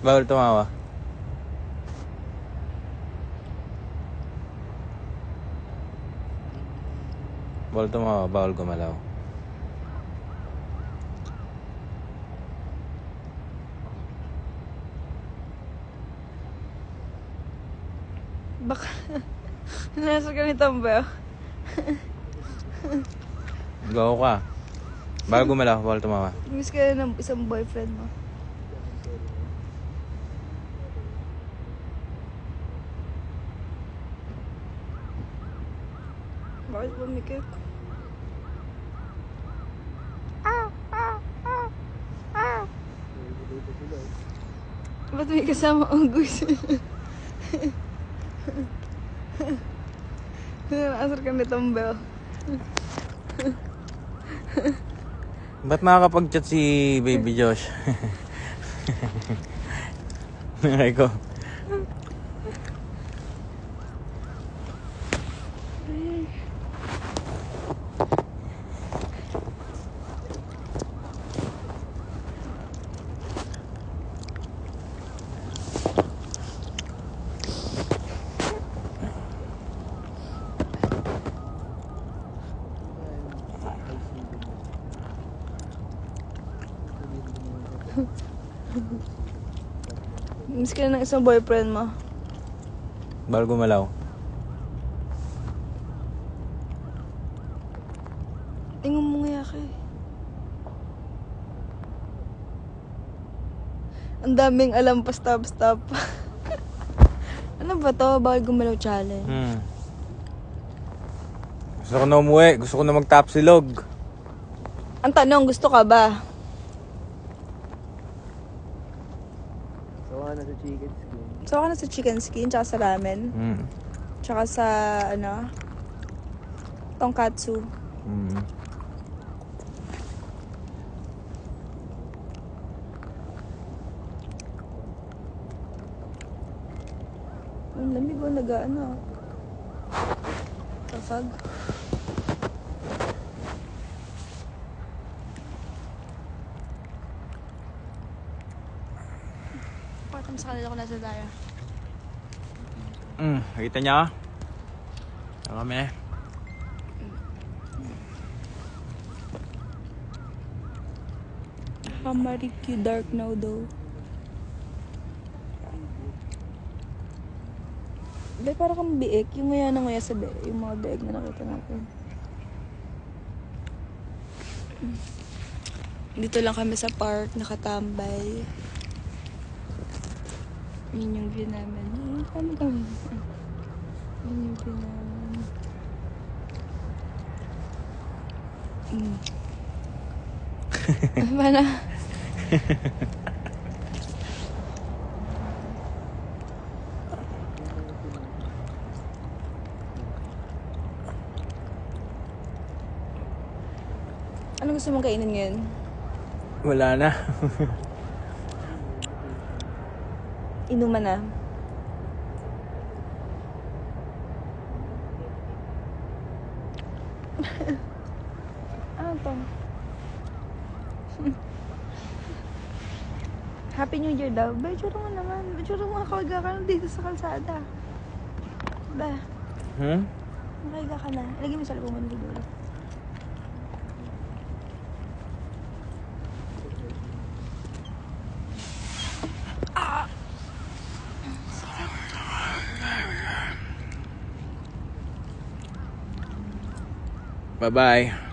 Bawal tumawa. Bawal tumawa, bawal gumalaw. Baka nasa ka ni Tambeo. Go ka. Bawal gumalaw, bawal tumawa. Miss ka ng isang boyfriend mo. Bakit pumikit? Ba't may kasama ang gusto? Asar ka ni Tambeo. Ba't makakapag-chat si Baby Josh? Nakay ko. Miss ka na ng isang boyfriend mo. Bawal gumalaw. Tingnan mo nga ka eh. Ang daming alam pa stop. Ano ba to? Bawal gumalaw challenge. Gusto ko na umuwi. Gusto ko na magtapsilog. Ang tanong, gusto ka ba? Sawa ka na sa chicken skin, tsaka sa ramen. Tsaka sa, tonkatsu. Ang lamig ko, Kasag. Pakita mo sa kanila ko nasa Dara. Nakita niya? Ito kami. Kamariki dark now though. Be, parang kang biik. Yung nguya na nguya sa biik. Yung mga biik na nakita natin. Dito lang kami sa park, nakatambay. Yun yung view namin. Yun yung view namin. Mana? Ano gusto mong kainin ngayon? Wala na. Inuman na. Ano to? Happy New Year daw. Ba, tsura mo naman. Tsura mo nakahiga ka na dito sa kalsada. Ba? Nakahiga ka na. Ilagay mo sa loob mo ng dulo. Bye-bye.